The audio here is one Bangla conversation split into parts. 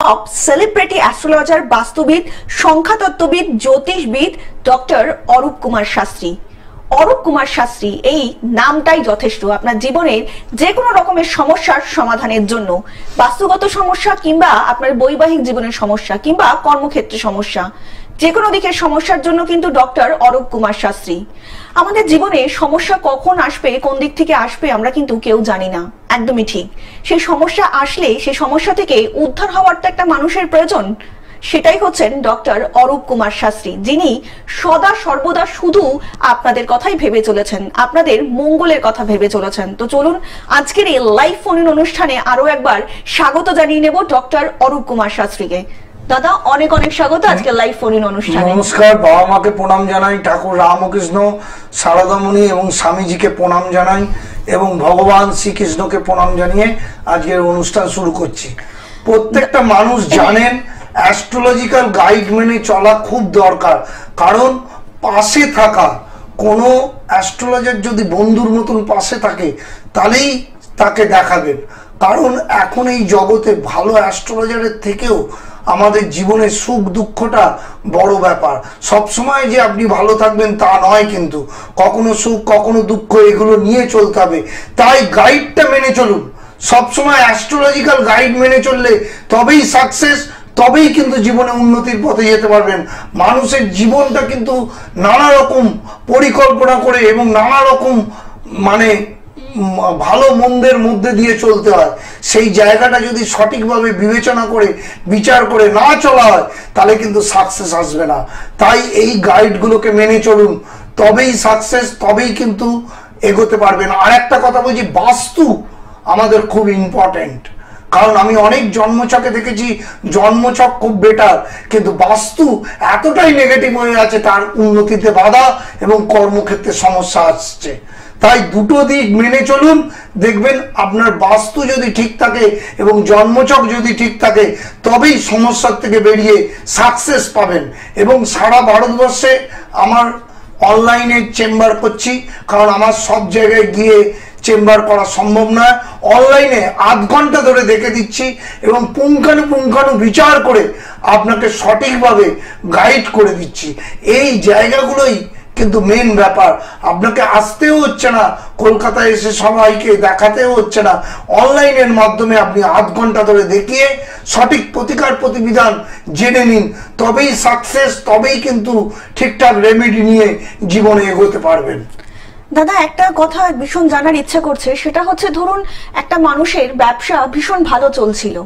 টপ সেলিব্রিটি অ্যাস্ট্রোলজার, বাস্তুবিদ, সংখ্যাতত্ত্ববিদ, জ্যোতিষবিদ ডক্টর অরূপ কুমার শাস্ত্রী। অরূপ কুমার শাস্ত্রী এই নামটাই যথেষ্ট আপনার জীবনের যে কোনো রকমের সমস্যার সমাধানের জন্য। বাস্তুগত সমস্যা কিংবা আপনার বৈবাহিক জীবনের সমস্যা কিংবা কর্মক্ষেত্রে সমস্যা, যে কোনো দিকের সমস্যার জন্য কিন্তু ডক্টর অরূপ কুমার শাস্ত্রী। আমাদের জীবনে সমস্যা কখন আসবে, কোন দিক থেকে আসবে আমরা কিন্তু কেউ জানি না, একদমই ঠিক। সেই সমস্যা আসলে সেই সমস্যা থেকে উদ্ধার হওয়ার তো একটা মানুষের প্রয়োজন, সেটাই হচ্ছেন ডক্টর অরূপ কুমার শাস্ত্রী, যিনি সদা সর্বদা শুধু আপনাদের কথাই ভেবে চলেছেন, আপনাদের মঙ্গলের কথা ভেবে চলেছেন। তো চলুন আজকের এই লাইভ ফোন ইন অনুষ্ঠানে আরো একবার স্বাগত জানিয়ে নেব ডক্টর অরূপ কুমার শাস্ত্রীকে। দাদা অনেক অনেক স্বাগত আজকে লাইভ ফোন ইন অনুষ্ঠানে। নমস্কার, বাবা মাকে প্রণাম জানাই, ঠাকুর রামকৃষ্ণ, সারদামণি এবং স্বামীজিকে প্রণাম জানাই এবং ভগবান শ্রীকৃষ্ণকে প্রণাম জানিয়ে আজকের অনুষ্ঠান শুরু করছি। প্রত্যেকটা মানুষ জানেন অ্যাস্ট্রোলজিক্যাল গাইড মেনে চলা খুব দরকার, কারণ পাশে থাকা কোনো অ্যাস্ট্রোলজার যদি বন্ধুর মতন পাশে থাকে তাহলেই তাকে দেখাবেন। কারণ এখন এই জগতে ভালো অ্যাস্ট্রোলজারের থেকেও আমাদের জীবনের সুখ দুঃখটা বড় ব্যাপার। সবসময় যে আপনি ভালো থাকবেন তা নয়, কিন্তু কখনো সুখ কখনো দুঃখ এগুলো নিয়ে চলতে হবে। তাই গাইডটা মেনে চলুন, সবসময় অ্যাস্ট্রোলজিক্যাল গাইড মেনে চললে তবেই সাকসেস, তবেই কিন্তু জীবনে উন্নতির পথে যেতে পারবেন। মানুষের জীবনটা কিন্তু নানা রকম পরিকল্পনা করে এবং নানা রকম ভালো মন্দের মধ্যে দিয়ে চলতে হয়। সেই জায়গাটা যদি সঠিকভাবে বিবেচনা করে বিচার করে না চলা হয় তাহলে কিন্তু সাকসেস আসবে না। তাই এই গাইডগুলোকে মেনে চলুন, তবেই সাকসেস, তবেই কিন্তু এগোতে পারবেন। আর একটা কথা বলছি, বাস্তু আমাদের খুব ইম্পর্টেন্ট, কারণ আমি অনেক জন্মছকে দেখেছি জন্মছক খুব বেটার, কিন্তু বাস্তু এতটাই নেগেটিভ হয়ে আছে তার উন্নতিতে বাধা এবং কর্মক্ষেত্রে সমস্যা আসছে। তাই দুটো দিক মেনে চলুন, দেখবেন আপনার বাস্তু যদি ঠিক থাকে এবং জন্মছক যদি ঠিক থাকে তবেই সমস্যার থেকে বেরিয়ে সাকসেস পাবেন। এবং সারা ভারতবর্ষে আমার অনলাইনে চেম্বার করছি, কারণ আমার সব জায়গায় গিয়ে চেম্বার করা সম্ভব নয়। অনলাইনে আধ ঘন্টা ধরে দেখে দিচ্ছি এবং পুঙ্খানু বিচার করে আপনাকে সঠিকভাবে গাইড করে দিচ্ছি। এই জায়গাগুলোই কিন্তু মেন ব্যাপার। আপনাকে আসতেও হচ্ছে না, কলকাতায় এসে সবাইকে দেখাতেও হচ্ছে না, অনলাইনের মাধ্যমে আপনি আধ ঘন্টা ধরে দেখিয়ে সঠিক প্রতিকার প্রতিবিধান জেনে নিন, তবেই সাকসেস, তবেই কিন্তু ঠিকঠাক রেমেডি নিয়ে জীবনে এগোতে পারবেন। দাদা একটা কথা ভীষণ জানার ইচ্ছা করছে, সেটা হচ্ছে ধরুন একটা মানুষের ব্যবসা ভীষণ ভালো চলছিল,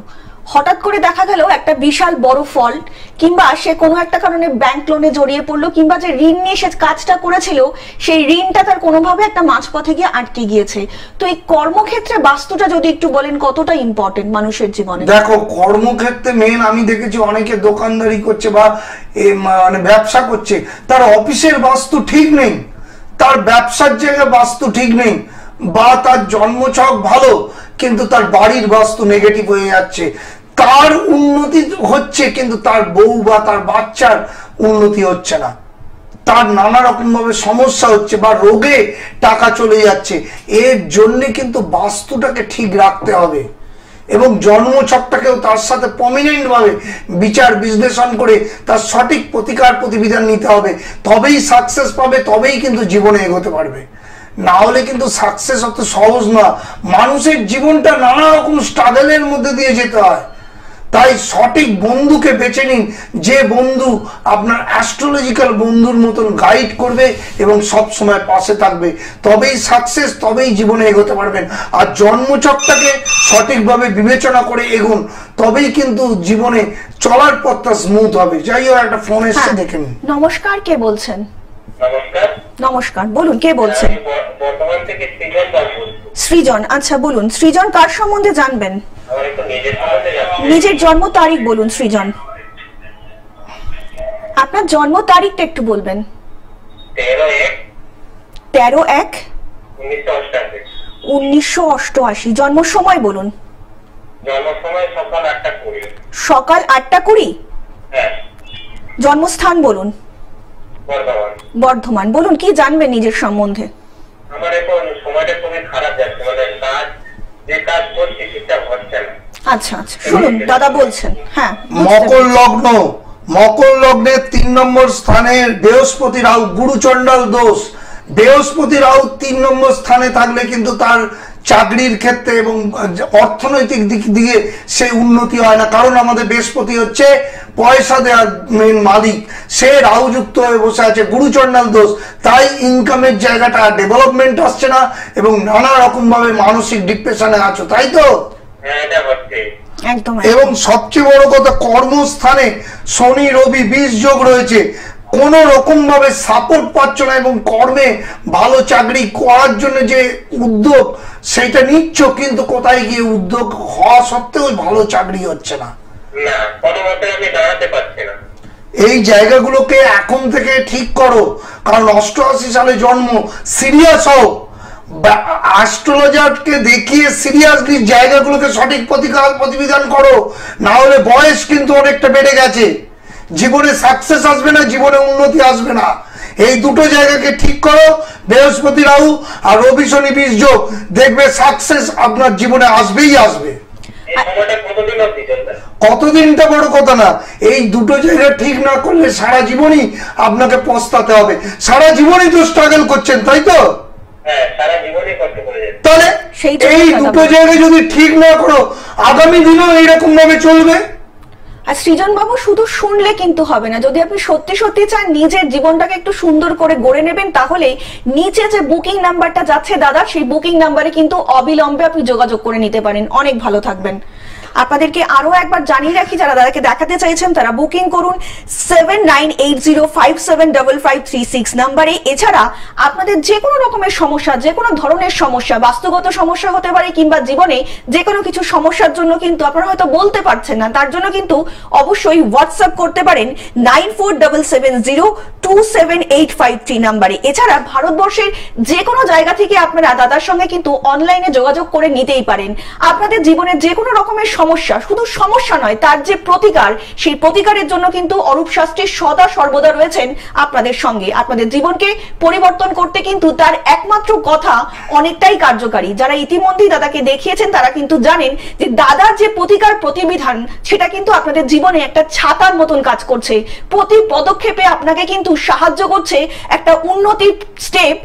হঠাৎ করে দেখা গেল একটা বিশাল বড় ফল্ট, কিংবা সে কোনো একটা কারণে ব্যাংক লোনে জড়িয়ে পড়লো, কিংবা যে ঋণ নিয়ে সে কাজটা করেছিল সেই ঋণটা তার কোনোভাবে একটা মাঝপথে গিয়ে আটকে গিয়েছে। তো এই কর্মক্ষেত্রে বাস্তুটা যদি একটু বলেন কতটা ইম্পর্টেন্ট মানুষের জীবনে? দেখো, কর্মক্ষেত্রে মেন আমি দেখেছি অনেকে দোকানদারি করছে বা ব্যবসা করছে, তার অফিসের বাস্তু ঠিক নেই, তার ব্যবসার জায়গায় বাস্তু ঠিক নেই, বা তার জন্মছক ভালো কিন্তু তার বাড়ির বাস্তু নেগেটিভ হয়ে যাচ্ছে। তার উন্নতি হচ্ছে কিন্তু তার বউ বা তার বাচ্চার উন্নতি হচ্ছে না, তার নানা রকম ভাবে সমস্যা হচ্ছে বা রোগে টাকা চলে যাচ্ছে। এর জন্য কিন্তু বাস্তুটাকে ঠিক রাখতে হবে এবং জন্মছকটাকেও তার সাথে প্রমিনেন্ট ভাবে বিচার বিশ্লেষণ করে তার সঠিক প্রতিকার প্রতিবিধান নিতে হবে, তবেই সাকসেস পাবে, তবেই কিন্তু জীবনে এগোতে পারবে। না হলে কিন্তু সাকসেস অত সহজ না। মানুষের জীবনটা নানা রকম স্ট্রাগলের মধ্যে দিয়ে যেতে হয়। তাই সঠিক বন্ধুকে বেছে নিন, যে বন্ধু আপনার অ্যাস্ট্রোলজিক্যাল বন্ধুর মতন গাইড করবে এবং সব সময় পাশে থাকবে, তবেই সাকসেস, তবেই জীবনে এগোতে পারবেন। আর জন্মছকটাকে সঠিকভাবে বিবেচনা করে এগোন, তবেই কিন্তু জীবনে চলার পথটা স্মুথ হবে। যাই হোক, একটা ফোন এসে দেখে নিন। নমস্কার, কে বলছেন? নমস্কার। নমস্কার, বলুন কে বলছেন? বর্তমান থেকে সৃজন বলছি। সৃজন, আচ্ছা বলুন সৃজন, কার সম্বন্ধে জানবেন? আমার একটু নিজের সম্বন্ধে জানতে। নিজের জন্ম তারিখ বলুন সৃজন, আপনার জন্ম তারিখটা একটু বলবেন। 13/1/1988। জন্ম সময় বলুন। জন্ম সময় সকাল 8:20। সকাল 8:20? হ্যাঁ। জন্মস্থান বলুন। বর্ধমান। বর্ধমান। বলুন কি জানবেন নিজের সম্বন্ধে? আমার এখন সময়টা খুবই খারাপ যাচ্ছে, কাজ যে কাজ করছি ঠিকঠাক হচ্ছে না। আচ্ছা আচ্ছা, শুনুন দাদা বলছেন। হ্যাঁ, মকর লগ্ন, মকর লগ্নের 3 নম্বর স্থানে বৃহস্পতি রাহু, গুরুচণ্ডাল দোষ। বৃহস্পতি রাহু 3 নম্বর স্থানে থাকলে কিন্তু তার চাকরির ক্ষেত্রে এবং অর্থনৈতিক দিক দিয়ে সে উন্নতি হয় না, কারণ আমাদের বৃহস্পতি হচ্ছে পয়সা দেওয়ার মেন মালিক, সে রাহু যুক্ত হয়ে বসে আছে, গুরুচণ্ডাল দোষ। তাই ইনকামের জায়গাটা ডেভেলপমেন্ট আসছে না এবং নানা রকম ভাবে মানসিক ডিপ্রেশনে আছো, তাই তো? হ্যাঁ, এটা হচ্ছে। একদম। এবং সবচেয়ে বড় কথা, কর্মস্থানে শনি রবি 20 যোগ রয়েছে, কোন রকম ভাবে সাপোর্ট পাচ্ছ না এবং কর্মে ভালো চাকরি করার জন্য যে উদ্যোগ সেটা নিচ্ছ, কিন্তু কোথায় গিয়ে উদ্যোগ হওয়া সত্ত্বেও ভালো চাকরি হচ্ছে না। না, কোনো মতে আমি দাঁড়াতে পারছি না। এই জায়গাগুলোকে এখন থেকে ঠিক করো, কারণ 88 সালে জন্ম, সিরিয়াস হও, অ্যাস্ট্রোলজারকে দেখিয়ে সিরিয়াসলি জায়গাগুলোকে সঠিক প্রতিবিধান করো, না হলে বয়স কিন্তু অনেকটা বেড়ে গেছে, জীবনে সাকসেস আসবে না, জীবনে উন্নতি আসবে না। এই দুটো জায়গাকে ঠিক করো, বৃহস্পতি রাহু আর রবি শনি 20 যোগ, দেখবে সাকসেস আপনার জীবনে আসবেই আসবে। এই সময়টা কতদিন অবধি চলবে? কতদিনটা বড় কথা না, এই দুটো জায়গা ঠিক না করলে সারা জীবনই আপনাকে পস্তাতে হবে। সারা জীবনই তো স্ট্রাগল করছেন, তাই তো? হ্যাঁ, সারা জীবনই কষ্ট করে যাচ্ছে। তাহলে এই দুটো জায়গা যদি ঠিক না করো, আগামী দিনও এইরকম ভাবে চলবে। আর সৃজন বাবু, শুধু শুনলে কিন্তু হবে না, যদি আপনি সত্যি সত্যি চান নিজের জীবনটাকে একটু সুন্দর করে গড়ে নেবেন, তাহলে নিচে যে বুকিং নাম্বারটা যাচ্ছে দাদা, সেই বুকিং নাম্বারে কিন্তু অবিলম্বে আপনি যোগাযোগ করে নিতে পারেন। অনেক ভালো থাকবেন। আপনাদেরকে আরো একবার জানিয়ে রাখি, যারা দাদাকে দেখাতে চাইছেন তারা বুকিং করুন 7980575536 নাম্বারে। এছাড়া আপনাদের যে কোনো রকমের সমস্যা, যে কোনো ধরনের সমস্যা, বাস্তুগত সমস্যা হতে পারে কিংবা জীবনে যে কোনো কিছু সমস্যার জন্য কিন্তু আপনারা হয়তো বলতে পারছেন না, তার জন্য কিন্তু অবশ্যই হোয়াটসঅ্যাপ করতে পারেন 9477027853 নাম্বারে। এছাড়া ভারতবর্ষের যে কোনো জায়গা থেকে আপনারা দাদার সঙ্গে কিন্তু অনলাইনে যোগাযোগ করে নিতেই পারেন। আপনাদের জীবনের যে কোনো রকমের সমস্যা, শুধু সমস্যা নয়, তার যে প্রতিকার, সেই প্রতিকারের জন্য কিন্তু অরূপ শাস্ত্রী সদা সর্বদা রয়েছেন আপনাদের সঙ্গে। আপনাদের জীবনকে পরিবর্তন করতে কিন্তু তার একমাত্র কথা অনেকটাই কার্যকারী। যারা ইতিমধ্যেই দাদাকে দেখিয়েছেন তারা কিন্তু জানেন যে দাদার যে প্রতিকার প্রতিবিধান, সেটা কিন্তু আপনাদের জীবনে একটা ছাতার মতন কাজ করছে। প্রতি পদক্ষেপে আপনাকে কিন্তু সাহায্য করছে একটা উন্নতির স্টেপ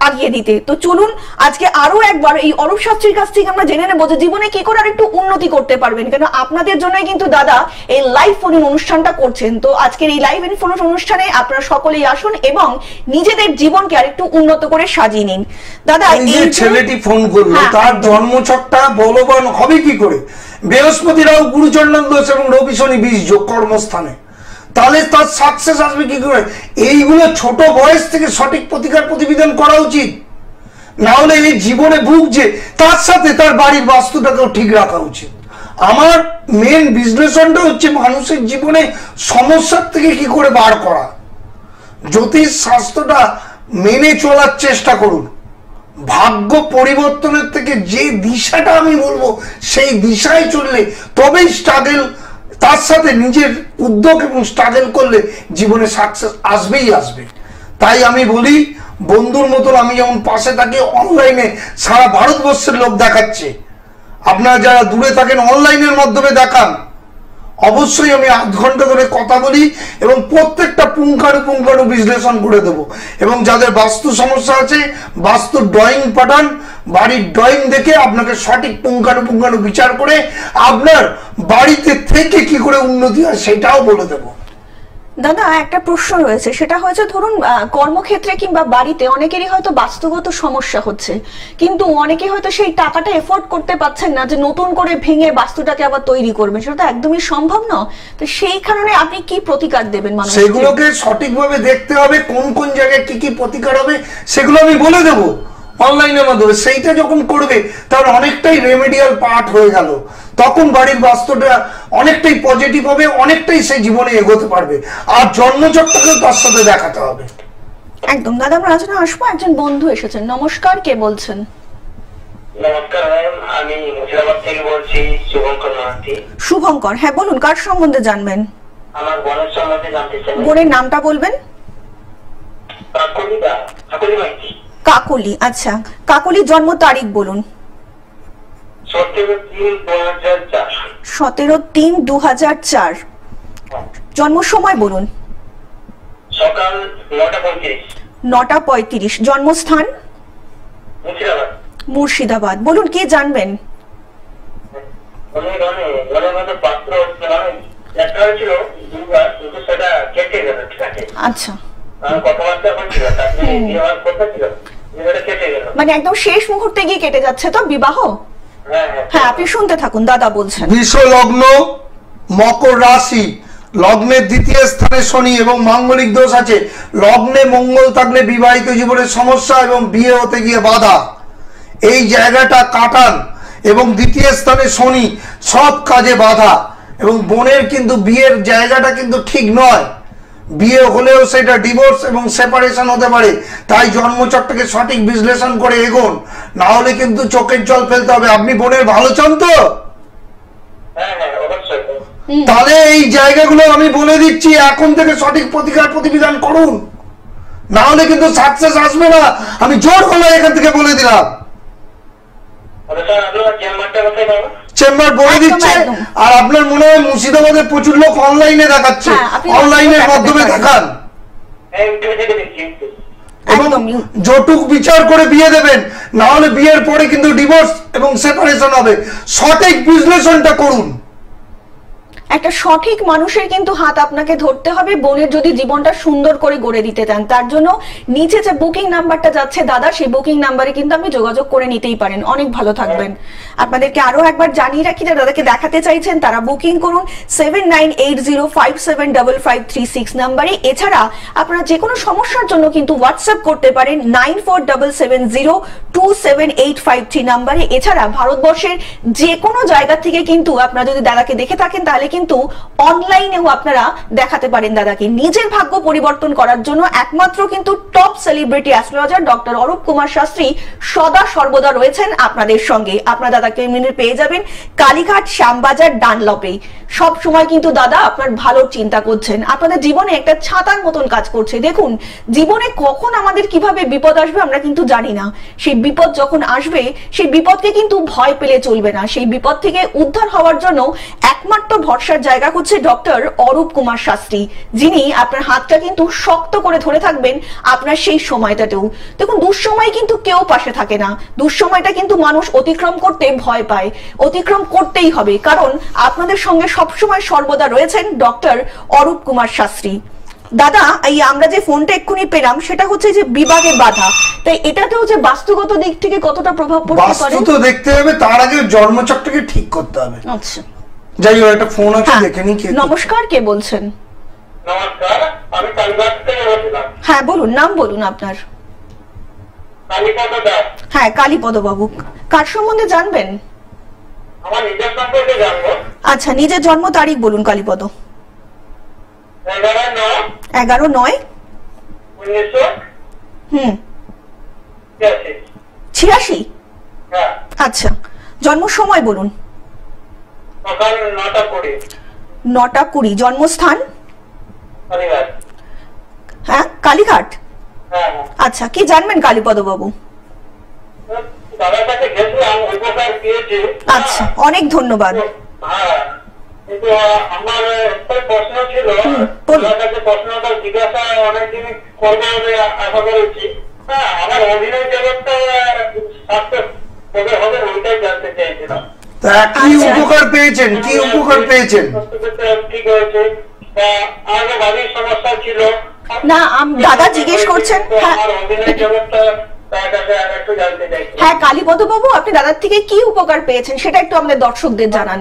আগিয়ে দিতে। তো চলুন আজকে আরো একবার এই অরূপ শাস্ত্রীর কাছ থেকে আমরা জেনে নেবো যে জীবনে কি করে আর একটু উন্নতি করতে পারবেন, কেন আপনাদের জন্যই কিন্তু দাদা এই লাইভ ফোন অনুষ্ঠানটা করছেন। তো আজকের এই লাইভ ফোন অনুষ্ঠানে আপনারা সকলেই আসুন এবং নিজেদের জীবনকে আর একটু উন্নত করে সাজিয়ে নিন। দাদা, এই ছেলেটি ফোন করলো, তার জন্মছকটা বলবান হবে কি করে? বৃহস্পতি রাহু, গুরুচণ্ডাল দোষ এবং রবি শনি 20 যোগ কর্মস্থানে, তাহলে তার সাকসেস আসবে কি করে? এইগুলো ছোট বয়স থেকে সঠিক প্রতিকার প্রতিবিধান করা উচিত, না হলে এই জীবনে ভুগছে, তার সাথে তার বাড়ির বাস্তুটাকেও ঠিক রাখা উচিত। আমার মেন বিশ্লেষণটা হচ্ছে মানুষের জীবনে সমস্যার থেকে কি করে বার করা। জ্যোতিষ শাস্ত্রটা মেনে চলার চেষ্টা করুন, ভাগ্য পরিবর্তনের থেকে যে দিশাটা আমি বলবো সেই দিশায় চললে তবেই স্ট্রাগল, তার সাথে নিজের উদ্যোগ এবং স্ট্রাগল করলে জীবনে সাকসেস আসবেই আসবে। তাই আমি বলি, বন্ধুর মতন আমি যেমন পাশে থাকি, অনলাইনে সারা ভারতবর্ষের লোক দেখাচ্ছে, আপনারা যারা দূরে থাকেন অনলাইনের মাধ্যমে দেখান। অবশ্যই আমি আধ ঘন্টা ধরে কথা বলি এবং প্রত্যেকটা পুঙ্খানু বিশ্লেষণ করে দেবো। এবং যাদের বাস্তু সমস্যা আছে, বাস্তু ড্রয়িং পাঠান, বাড়ির ড্রয়িং দেখে আপনাকে সঠিক পুঙ্খানু বিচার করে আপনার বাড়িতে থেকে কি করে উন্নতি হয় সেটাও বলে দেবো। দাদা, একটা প্রশ্ন রয়েছে, সেটা হয়েছে ধরুন কর্মক্ষেত্রে কিংবা বাড়িতে অনেকেরই হয়তো বাস্তুগত সমস্যা হচ্ছে, কিন্তু অনেকে হয়তো সেই টাকাটা এফোর্ড করতে পারছেন না যে নতুন করে ভেঙে বাস্তুটাকে আবার তৈরি করবেন, সেটা তো একদমই সম্ভব না। তো সেই কারণে আপনি কি প্রতিকার দেবেন? সেগুলোকে সঠিকভাবে দেখতে হবে, কোন কোন জায়গায় কি কি প্রতিকার হবে সেগুলো আমি বলে দেবো অনলাইনের মাধ্যমে। সেইটা যখন করবে তার অনেকটাই রেমেডিয়াল পার্ট হয়ে গেল, তখন বাড়ির বাস্তুটা অনেকটাই পজিটিভ হবে, অনেকটাই সেই জীবনে এগোতে পারবে। আর জন্মচক্রকেও তার সাথে দেখাতে হবে। একদম দাদা, আমরা আলোচনা আসবো। একজন বন্ধু এসেছেন। নমস্কার, কে বলছেন? নমস্কার ম্যাম, আমি মুর্শিদাবাদ থেকে বলছি, শুভঙ্কর মাহাতি। শুভঙ্কর, হ্যাঁ বলুন, কার সম্বন্ধে জানবেন? আমার বোনের সম্বন্ধে জানতে চাই। বোনের নামটা বলবেন? কাকলি মাইতি। কাকলি, আচ্ছা। কাকলির জন্ম তারিখ বলুন। 17/3/2004। 17/3/2004। জন্ম সময় বলুন। সকাল 9:35। 9:35। জন্মস্থান মুর্শিদাবাদ। মুর্শিদাবাদ। বলুন কি জানবেন? পাত্র একটা হয়েছিল দুবার, কিন্তু সেটা কেটে গেল। ঠিক আছে, আচ্ছা, কথাবার্তা হচ্ছিল, তারপরে বিয়ে হওয়ার কথা ছিল, সেটা কেটে গেল। মানে একদম শেষ মুহূর্তে গিয়ে কেটে যাচ্ছে তো বিবাহ? হ্যাঁ, আপনি শুনতে থাকুন, দাদা বলছেন। বৃষ লগ্ন, মকর রাশি, লগ্নের দ্বিতীয় স্থানে শনি এবং মাঙ্গলিক দোষ আছে। লগ্নে মঙ্গল থাকলে বিবাহিত জীবনের সমস্যা এবং বিয়ে হতে গিয়ে বাধা, এই জায়গাটা কাটান। এবং দ্বিতীয় স্থানে শনি, সব কাজে বাধা। এবং বোনের কিন্তু বিয়ের জায়গাটা কিন্তু ঠিক নয়, বিয়ে হলেও সেটা ডিভোর্স এবং সেপারেশন হতে পারে। তাই জন্মচক্রটাকে সঠিক বিশ্লেষণ করে এগোন, না হলে কিন্তু চোখের জল ফেলতে হবে। আপনি বোনের ভালো চান তো? তাহলে এই জায়গাগুলো আমি বলে দিচ্ছি, এখন থেকে সঠিক প্রতিবিধান করুন, না হলে কিন্তু সাকসেস আসবে না। আমি জোর হলো এখান থেকে বলে দিলাম। চেম্বার বলে দিচ্ছে। আর আপনার মনে হয় মুর্শিদাবাদে প্রচুর লোক অনলাইনে দেখাচ্ছে, অনলাইনের মাধ্যমে দেখান এবং জটুক বিচার করে বিয়ে দেবেন, না হলে বিয়ের পরে কিন্তু ডিভোর্স এবং সেপারেশন হবে। সঠিক বিশ্লেষণটা করুন। একটা সঠিক মানুষের কিন্তু হাত আপনাকে ধরতে হবে বোনের যদি জীবনটা সুন্দর করে গড়ে দিতে চান। তার জন্য নিচে যে বুকিং নাম্বারটা যাচ্ছে দাদা, সেই বুকিং নাম্বারে কিন্তু আপনি যোগাযোগ করে নিতেই পারেন। অনেক ভালো থাকবেন। আপনাদেরকে আরো একবার জানিয়ে রাখি, যারা দাদাকে দেখাতে চাইছেন তারা বুকিং করুন 7980575536 নাম্বারে। এছাড়া আপনারা যে কোনো সমস্যার জন্য কিন্তু হোয়াটসঅ্যাপ করতে পারেন 9477027853 নাম্বারে। এছাড়া ভারতবর্ষের যে কোনো জায়গা থেকে কিন্তু আপনারা যদি দাদাকে দেখে থাকেন তাহলে কিন্তু অনলাইনেও আপনারা দেখাতে পারেন দাদাকে। নিজের ভাগ্য পরিবর্তন করার জন্য একমাত্র কিন্তু top celebrity astrologer doctor Arup Kumar Shastri সদা সর্বদা রয়েছেন আপনাদের সঙ্গে। আপনারা দাদাকে পেয়ে যাবেন কালীঘাট, শ্যামবাজার, ডানলপে। সব সময় কিন্তু দাদা আপনার ভালো চিন্তা করছেন, আপনাদের জীবনে একটা ছাতার মতন কাজ করছে। দেখুন, জীবনে কখন আমাদের কিভাবে বিপদ আসবে আমরা কিন্তু জানি না। সেই বিপদ যখন আসবে, সেই বিপদকে কিন্তু ভয় পেলে চলবে না। সেই বিপদ থেকে উদ্ধার হওয়ার জন্য একমাত্র ভরসার জায়গা হচ্ছে ডক্টর অরূপ কুমার শাস্ত্রী, যিনি আপনার হাতটা কিন্তু শক্ত করে ধরে থাকবেন আপনার সেই সময়টাতেও। দেখুন, দুঃসময় কিন্তু কেউ পাশে থাকে না। দুঃসময়টা কিন্তু মানুষ অতিক্রম করতে ভয় পায়, অতিক্রম করতেই হবে, কারণ আপনাদের সঙ্গে সবসময় সর্বদা রয়েছেন ডক্টর অরূপ কুমার শাস্ত্রী। দাদা, এই আমরা যে ফোনটা এক্ষুনি পেলাম সেটা হচ্ছে যে বিবাহে বাধা, তাই এটাতেও যে বাস্তুগত দিক থেকে কতটা প্রভাব পড়তে পারে? বাস্তু তো দেখতে হবে, তার আগে জন্মচক্রটাকে ঠিক করতে হবে। আচ্ছা, যাই হোক, একটা ফোন আছে, দেখে নি। নমস্কার, কে বলছেন? নমস্কার, আমি কালীঘাট থেকে বলছিলাম। হ্যাঁ বলুন, নাম বলুন আপনার। কালীপদ দাস। হ্যাঁ, কালীপদ বাবু, কার সম্বন্ধে জানবেন? আমার নিজের সম্পর্কে জানবো। আচ্ছা, নিজের জন্ম তারিখ বলুন কালীপদ। 11/9/1986। আচ্ছা, জন্ম সময় বলুন। সকাল 9:20। 9:20। জন্মস্থান? কালীঘাট। হ্যাঁ, কালীঘাট। আচ্ছা, কি জানবেন কালীপদ বাবু? দাদার কাছে গেছিলাম, উপকার পেয়েছি। আচ্ছা, অনেক ধন্যবাদ। কিন্তু আমার একটা প্রশ্ন ছিল, দাদার কাছে প্রশ্নটা জিজ্ঞাসা অনেকদিন করবো বলে আশা করেছি। আমার অভিনয় জগৎটা সাকসেস কবে হবে ওইটাই জানতে চাইছিলাম। কি উপকার পেয়েছেন? কি উপকার পেয়েছেন? ঠিক হয়েছে। আমাদের বাড়ির সমস্যা ছিল না, দাদা জিজ্ঞেস করছেন। হ্যাঁ কালীপদ বাবু, আপনি দাদার থেকে কি উপকার পেয়েছেন সেটা একটু আমাদের দর্শকদের জানান।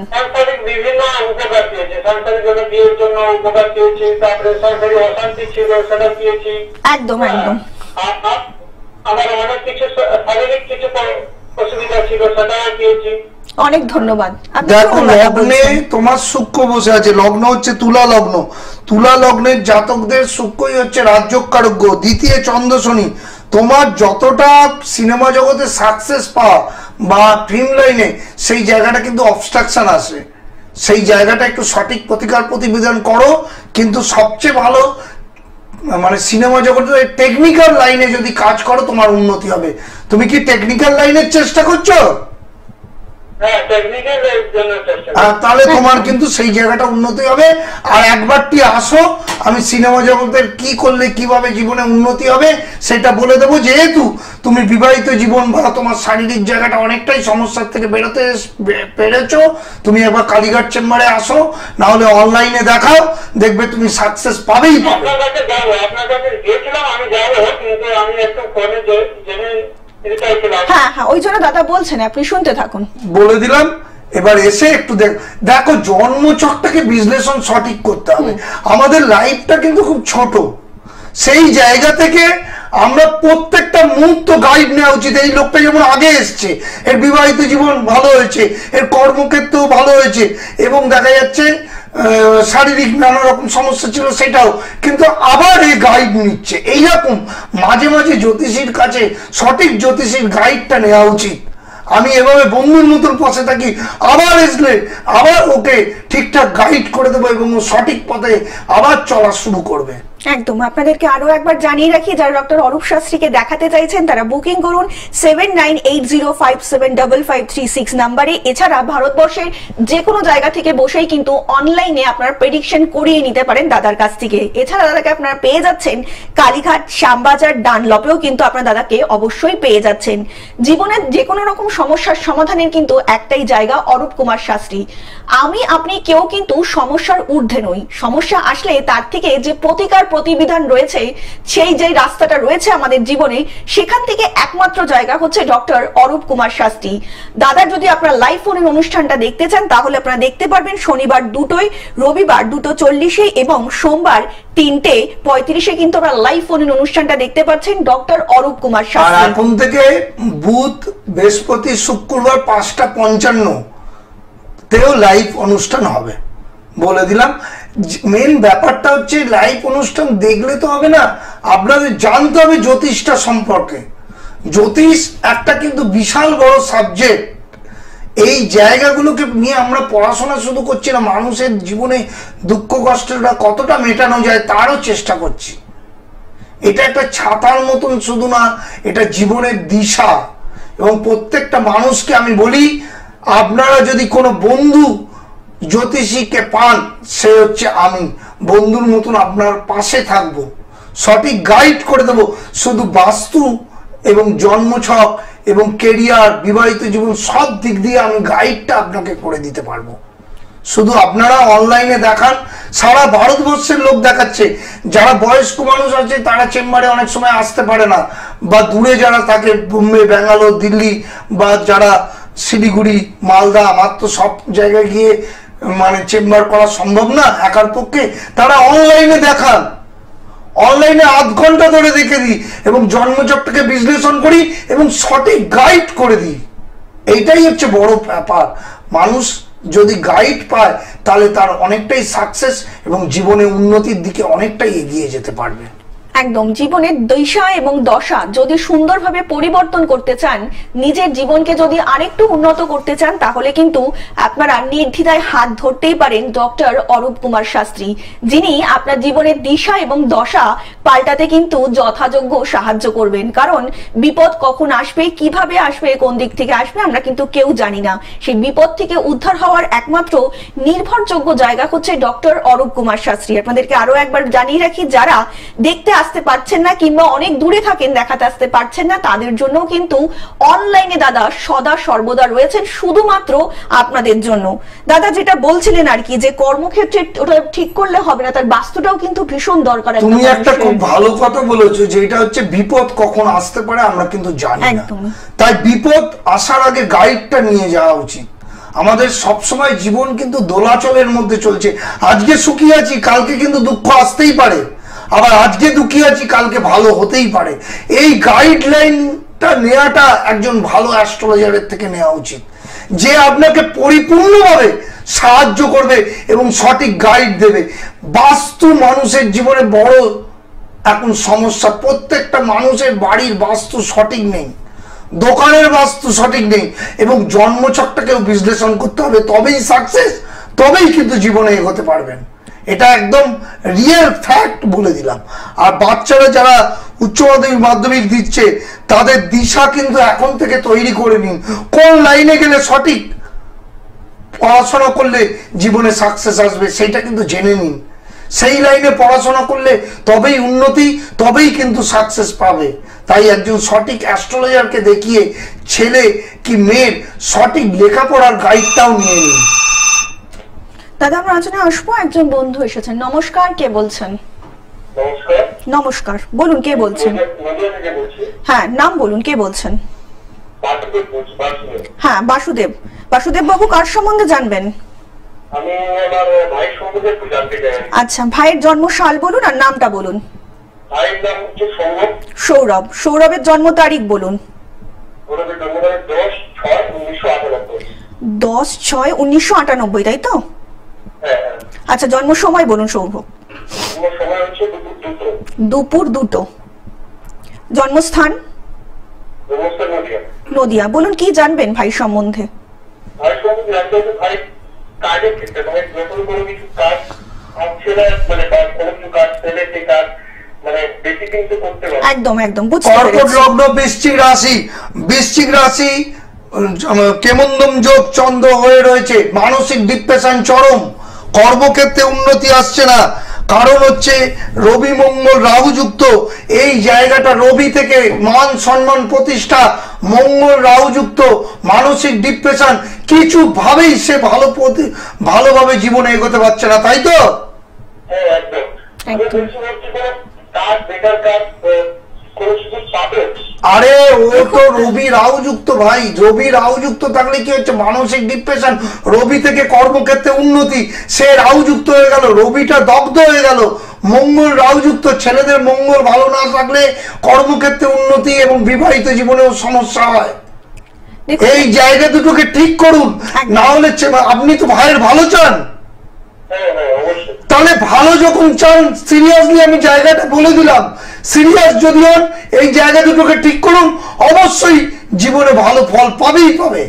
বিভিন্ন উপকার পেয়েছে, সংসারের জন্য, বিয়ের জন্য উপকার পেয়েছি, তারপরে সংসারে অশান্তি ছিল সেটা পেয়েছি। একদম একদম। আমার অনেক কিছু শারীরিক কিছু অসুবিধা ছিল সেটাও পেয়েছি। অনেক ধন্যবাদ। দেখো, লগ্নে তোমার শুক্র বসে আছে, লগ্ন হচ্ছে তুলা লগ্ন। তুলা লগ্নের জাতকদের শুক্রই হচ্ছে রাজ্যকারক গ্রহ, দ্বিতীয় চন্দ্র শনি। তোমার যতটা সিনেমা জগতে সাকসেস পাওয়া বা ফিল্ম লাইনে, সেই জায়গাটা কিন্তু অবস্ট্রাকশন আসে। সেই জায়গাটা একটু সঠিক প্রতিবিধান করো। কিন্তু সবচেয়ে ভালো মানে সিনেমা জগতে টেকনিক্যাল লাইনে যদি কাজ করো তোমার উন্নতি হবে। তুমি কি টেকনিক্যাল লাইনের চেষ্টা করছো? হ্যাঁ, টেকনিক্যাল জন্য চেষ্টা তাহলে তোমার কিন্তু সেই জায়গাটা উন্নতি হবে। আর একবারটি আসো, আমি সিনেমা জগতের কি করলে কিভাবে জীবনে উন্নতি হবে সেটা বলে দেবো। যেহেতু তুমি বিবাহিত জীবন বা তোমার শারীরিক জায়গাটা অনেকটাই সমস্যার থেকে বেরোতে পেরেছো, তুমি একবার কালীঘাট চেম্বারে আসো, না হলে অনলাইনে দেখাও, দেখবে তুমি সাকসেস পাবেই পাবে। আপনার কাছে যাবো, আপনার কাছে গিয়েছিলাম, আমি যাবো, কিন্তু আমি একটু ফোনে জেনে নিতে চাইছিলাম। হ্যাঁ হ্যাঁ, ওই জন্য দাদা বলছেন, আপনি শুনতে থাকুন। বলে দিলাম, এবার এসে একটু দেখো জন্মছকটাকে বিশ্লেষণ সঠিক করতে হবে। আমাদের লাইফটা কিন্তু খুব ছোট, সেই জায়গা থেকে আমরা প্রত্যেকটা মুহূর্ত গাইড নেওয়া উচিত। এই লোকটা যেমন আগে এসছে, এর বিবাহিত জীবন ভালো হয়েছে, এর কর্মক্ষেত্রেও ভালো হয়েছে, এবং দেখা যাচ্ছে শারীরিক নানা রকম সমস্যা ছিল সেটাও, কিন্তু আবার এই গাইড নিচ্ছে। এইরকম মাঝে মাঝে জ্যোতিষীর কাছে সঠিক জ্যোতিষীর গাইডটা নেওয়া উচিত। আমি এভাবে বন্ধুর মতন পাশে থাকি, আবার আসলে আবার ওকে ঠিকঠাক গাইড করে দেবো এবং ও সঠিক পথে আবার চলা শুরু করবে। একদম, আপনাদেরকে আরো একবার জানিয়ে রাখি, যারা ডক্টর অরূপ শাস্ত্রীকে দেখাতে চাইছেন তারা বুকিং করুন 7980575536 নাম্বারে। এছাড়া ভারতবর্ষের যে কোনো জায়গা থেকে বসেই কিন্তু অনলাইনে আপনারা প্রেডিকশন করিয়ে নিতে পারেন দাদার কাছ থেকে। এছাড়া দাদাকে আপনারা পেয়ে যাচ্ছেন কালীঘাট, শ্যামবাজার, ডানলপেও কিন্তু আপনার দাদাকে অবশ্যই পেয়ে যাচ্ছেন। জীবনের যে কোনো রকম সমস্যার সমাধানের কিন্তু একটাই জায়গা, অরূপ কুমার শাস্ত্রী। আপনি কেউ কিন্তু সমস্যার ঊর্ধ্বে নই। সমস্যা আসলে তার থেকে যে প্রতিবিধান রয়েছে, সেই যে রাস্তাটা রয়েছে আমাদের জীবনে, সেখান থেকে একমাত্র জায়গা হচ্ছে ডক্টর অরূপ কুমার শাস্ত্রী। দাদার যদি আপনারা লাইভ ফোনের অনুষ্ঠানটা দেখতে চান তাহলে আপনারা দেখতে পারবেন শনিবার 2টোয়, রবিবার 2:40 এবং সোমবার 3:35 কিন্তু আপনারা লাইভ ফোনের অনুষ্ঠানটা দেখতে পাচ্ছেন ডক্টর অরূপ কুমার আর শাস্ত্রী। এখন থেকে বুধ, বৃহস্পতি, শুক্রবার 5:55 তেও লাইভ অনুষ্ঠান হবে, বলে দিলাম। মেন ব্যাপারটা হচ্ছে লাইভ অনুষ্ঠান দেখলে তো হবে না, আপনাদের জানতে হবে জ্যোতিষটা সম্পর্কে। জ্যোতিষ একটা কিন্তু বিশাল বড় সাবজেক্ট। এই জায়গাগুলোকে নিয়ে আমরা পড়াশোনা শুধু করছি না, মানুষের জীবনে দুঃখ কষ্টটা কতটা মেটানো যায় তারও চেষ্টা করছি। এটা একটা ছাতার মতন শুধু না, এটা জীবনের দিশা। এবং প্রত্যেকটা মানুষকে আমি বলি, আপনারা যদি কোনো বন্ধু জ্যোতিষীকে পান, সে হচ্ছে আমি। বন্ধুর মতন আপনার পাশে থাকবো, সঠিক গাইড করে দেবো। শুধু বাস্তু এবং জন্মছক এবং কেরিয়ার, বিবাহিত জীবন সব দিক দিয়ে আমি গাইডটা আপনাকে করে দিতে পারবো। শুধু আপনারা অনলাইনে দেখান, সারা ভারতবর্ষের লোক দেখাচ্ছে। যারা বয়স্ক মানুষ আছে তারা চেম্বারে অনেক সময় আসতে পারে না, বা দূরে যারা থাকে বোম্বে, ব্যাঙ্গালোর, দিল্লি, বা যারা শিলিগুড়ি, মালদা, আমার তো সব জায়গায় গিয়ে মানে চেম্বার করা সম্ভব না একার পক্ষে, তারা অনলাইনে দেখান। অনলাইনে আধ ঘন্টা ধরে দেখে দিই এবং জন্মচকটাকে বিশ্লেষণ করি এবং সঠিক গাইড করে দিই। এইটাই হচ্ছে বড় ব্যাপার। মানুষ যদি গাইড পায় তাহলে তার অনেকটাই সাকসেস এবং জীবনে উন্নতির দিকে অনেকটাই এগিয়ে যেতে পারবে। একদম, জীবনের দিশা এবং দশা যদি সুন্দরভাবে পরিবর্তন করতে চান, নিজের জীবনকে যদি আরেকটু উন্নত করতে চান, তাহলে কিন্তু আপনারা নির্দ্বিধায় হাত ধরতেই পারেন ডক্টর অরূপ কুমার শাস্ত্রী, যিনি আপনার জীবনের দিশা এবং দশা পাল্টাতে কিন্তু যথাযোগ্য সাহায্য করবেন। কারণ বিপদ কখন আসবে, কিভাবে আসবে, কোন দিক থেকে আসবে আমরা কিন্তু কেউ জানি না। সেই বিপদ থেকে উদ্ধার হওয়ার একমাত্র নির্ভরযোগ্য জায়গা হচ্ছে ডক্টর অরূপ কুমার শাস্ত্রী। আপনাদেরকে আরো একবার জানিয়ে রাখি, যারা দেখতে আসতে পারছেন না কিংবা অনেক দূরে থাকেন, দেখাতে আসতে পারছেন না, তাদের জন্য কিন্তু অনলাইনে দাদা সদা সর্বদা রয়েছেন শুধুমাত্র আপনাদের জন্য। দাদা যেটা বলছিলেন আর কি, যে কর্মক্ষেত্রে ওটা ঠিক করলে হবে না, তার বাস্তুটাও কিন্তু ভীষণ দরকার। তুমি একটা খুব ভালো কথা বলেছো, যেটা হচ্ছে বিপদ কখন আসতে পারে আমরা কিন্তু জানি না। তাই বিপদ আসার আগে গাইডটা নিয়ে যাওয়া উচিত। আমাদের সবসময় জীবন কিন্তু দোলাচলের মধ্যে চলছে। আজকে সুখী আছি, কালকে কিন্তু দুঃখ আসতেই পারে, আবার আজকে দুঃখী আছি, কালকে ভালো হতেই পারে। এই গাইডলাইনটা নেওয়াটা একজন ভালো অ্যাস্ট্রোলজারের থেকে নেওয়া উচিত, যে আপনাকে পরিপূর্ণভাবে সাহায্য করবে এবং সঠিক গাইড দেবে। বাস্তু মানুষের জীবনে বড় এখন সমস্যা। প্রত্যেকটা মানুষের বাড়ির বাস্তু সঠিক নেই, দোকানের বাস্তু সঠিক নেই, এবং জন্মছকটাকেও বিশ্লেষণ করতে হবে, তবেই সাকসেস, তবেই কিন্তু জীবনে এগোতে পারবেন। এটা একদম রিয়েল ফ্যাক্ট বলে দিলাম। আর বাচ্চারা যারা উচ্চ মাধ্যমিক দিচ্ছে, তাদের দিশা কিন্তু এখন থেকে তৈরি করে নিন। কোন লাইনে গেলে সঠিক পড়াশোনা করলে জীবনে সাকসেস আসবে সেটা কিন্তু জেনে নিন। সেই লাইনে পড়াশোনা করলে তবেই উন্নতি, তবেই কিন্তু সাকসেস পাবে। তাই একজন সঠিক অ্যাস্ট্রোলজারকে দেখিয়ে ছেলে কি মেয়ের সঠিক লেখাপড়ার গাইডটাও নিয়ে নিন। দাদা আমরা আলোচনায় আসবো, একজন বন্ধু এসেছেন। নমস্কার, কে বলছেন? নমস্কার। নমস্কার, বলুন কে বলছেন? নদিয়া থেকে বলছি। হ্যাঁ, নাম বলুন, কে বলছেন? বাসুদেব বলছি, বাসুদেব। হ্যাঁ বাসুদেব। বাসুদেব বাবু কার সম্বন্ধে জানবেন? আমি আমার ভাই সম্বন্ধে একটু জানতে চাই। আচ্ছা, ভাইয়ের জন্মসাল বলুন আর নামটা বলুন। ভাইয়ের নাম হচ্ছে সৌরভ। সৌরভ। সৌরভের জন্ম তারিখ বলুন। সৌরভের জন্ম তারিখ 10/6/1998। 10/6/1998, তাই তো? হ্যাঁ। আচ্ছা, জন্ম সময় বলুন সৌরভ। আমার সময় হচ্ছে দুপুর 2টো। জন্মস্থান? জন্মস্থান নদিয়া। নদিয়া। বলুন কি জানবেন ভাই সম্বন্ধে? ভাই সম্বন্ধে জানতে হচ্ছে ভাই কাজের ক্ষেত্রে, ভাই নতুন কোনো কিছু কাজ হচ্ছে না, মানে কোনো কিছু কাজ পেলে সেই কাজ মানে বেশি কিন্তু করতে পারে। একদম একদম বুঝতে কর্কট পেরেছি। লগ্ন, বৃশ্চিক রাশি। বৃশ্চিক রাশি কেমন্দম যোগ চন্দ্র হয়ে রয়েছে, মানসিক ডিপ্রেশন চরম, কর্মক্ষেত্রে উন্নতি আসছে না, কারণ হচ্ছে রবি মঙ্গল রাহু যুক্ত। এই জায়গাটা রবি থেকে মান সম্মান প্রতিষ্ঠা, মঙ্গল রাহু যুক্ত, মানসিক ডিপ্রেশন, কিছু ভাবেই সে ভালোভাবে জীবনে এগোতে পারছে না, তাই তো? হ্যাঁ একদম। আমি বলছি হচ্ছে কোনো কাজ, বেকার কাজ কোনো কিছু পাবে। আরে ও তো রবি রাহু যুক্ত ভাই, রবি রাহু যুক্ত থাকলে কি হচ্ছে, মানসিক ডিপ্রেশন, রবি থেকে কর্মক্ষেত্রে উন্নতি, সে রাহু যুক্ত হয়ে গেল, রবিটা দগ্ধ হয়ে গেল। মঙ্গল রাহু যুক্ত, ছেলেদের মঙ্গল ভালো না থাকলে কর্মক্ষেত্রে উন্নতি এবং বিবাহিত জীবনেও সমস্যা হয়। এই জায়গা দুটোকে ঠিক করুন, না হলে আপনি তো ভাইয়ের ভালো চান। হ্যাঁ হ্যাঁ অবশ্যই। তাহলে ভালো যখন চান, সিরিয়াসলি আমি জায়গাটা বলে দিলাম, সিরিয়াস যদি হন এই জায়গা দুটোকে ঠিক করুন, অবশ্যই জীবনে ভালো ফল পাবেই পাবে।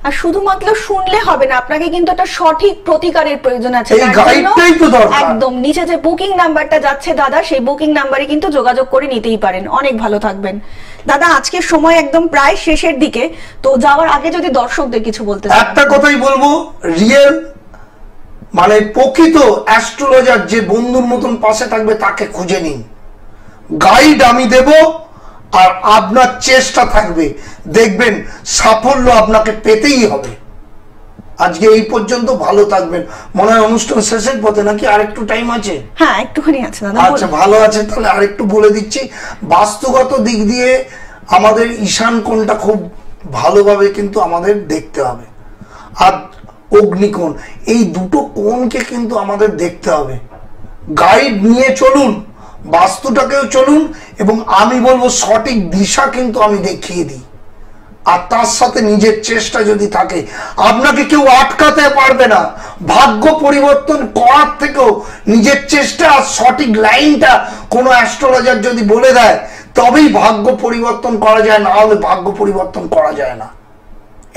আর শুধুমাত্র শুনলে হবে না, আপনাকে কিন্তু একটা সঠিক প্রতিকারের প্রয়োজন আছে। এই গাইডটাই তো দরকার। একদম নিচে যে বুকিং নাম্বারটা যাচ্ছে দাদা, সেই বুকিং নাম্বারে কিন্তু যোগাযোগ করে নিতেই পারেন। অনেক ভালো থাকবেন দাদা। আজকের সময় একদম প্রায় শেষের দিকে, তো যাওয়ার আগে যদি দর্শকদের কিছু বলতে চান। একটা কথাই বলবো, রিয়েল মানে প্রকৃত অ্যাস্ট্রোলজার যে বন্ধুর মতন পাশে থাকবে তাকে খুঁজে নিন। গাইড আমি দেব আর আপনার চেষ্টা থাকবে, দেখবেন সাফল্য আপনাকে পেতেই হবে। আজকে এই পর্যন্ত, ভালো থাকবেন। মনে হয় অনুষ্ঠান শেষের পথে নাকি, আরেকটু টাইম আছে? হ্যাঁ একটুখানি আছে দাদা। আচ্ছা ভালো আছে, তাহলে আরেকটু বলে দিচ্ছি। বাস্তুগত দিক দিয়ে আমাদের ঈশান কোণটা খুব ভালোভাবে কিন্তু আমাদের দেখতে হবে, আর অগ্নিকোণ, এই দুটো কোণকে কিন্তু আমাদের দেখতে হবে। গাইড নিয়ে চলুন, বাস্তুটাকেও চলুন, এবং আমি বলবো সঠিক দিশা কিন্তু আমি দেখিয়ে দিই। আর তার সাথে নিজের চেষ্টা যদি থাকে, আপনাকে কেউ আটকাতে পারবে না। ভাগ্য পরিবর্তন করার থেকেও নিজের চেষ্টা আর সঠিক লাইনটা কোনো অ্যাস্ট্রোলজার যদি বলে দেয়, তবেই ভাগ্য পরিবর্তন করা যায়, না হলে ভাগ্য পরিবর্তন করা যায় না।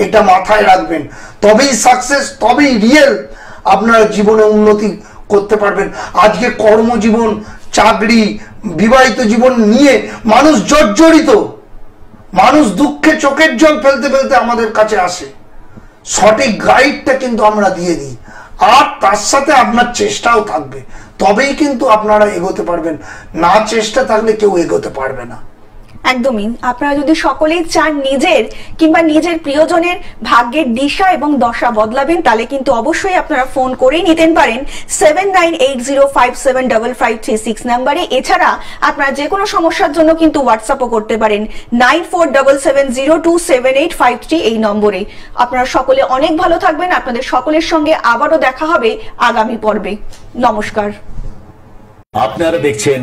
এটা মাথায় রাখবেন, তবেই সাকসেস, তবেই রিয়েল আপনারা জীবনে উন্নতি করতে পারবেন। আজকে কর্মজীবন, চাকরি, বিবাহিত জীবন নিয়ে মানুষ জর্জরিত, মানুষ দুঃখে চোখের জল ফেলতে ফেলতে আমাদের কাছে আসে। সঠিক গাইডটা কিন্তু আমরা দিয়ে দিই, আর তার সাথে আপনার চেষ্টাও থাকবে, তবেই কিন্তু আপনারা এগোতে পারবেন। না চেষ্টা থাকলে কেউ এগোতে পারবে না। একদমই। আপনারা যদি সকলেই চান নিজের কিংবা নিজের প্রিয়জনের ভাগ্যের দিশা এবং দশা বদলাবেন, তাহলে কিন্তু অবশ্যই আপনারা ফোন করেই নিতেন পারেন 7980575536 নাম্বারে। এছাড়া আপনারা যে কোনো সমস্যার জন্য কিন্তু হোয়াটসঅ্যাপও করতে পারেন 9477027853 এই নম্বরে। আপনারা সকলে অনেক ভালো থাকবেন। আপনাদের সকলের সঙ্গে আবারও দেখা হবে আগামী পর্বে। নমস্কার। আপনারা দেখছেন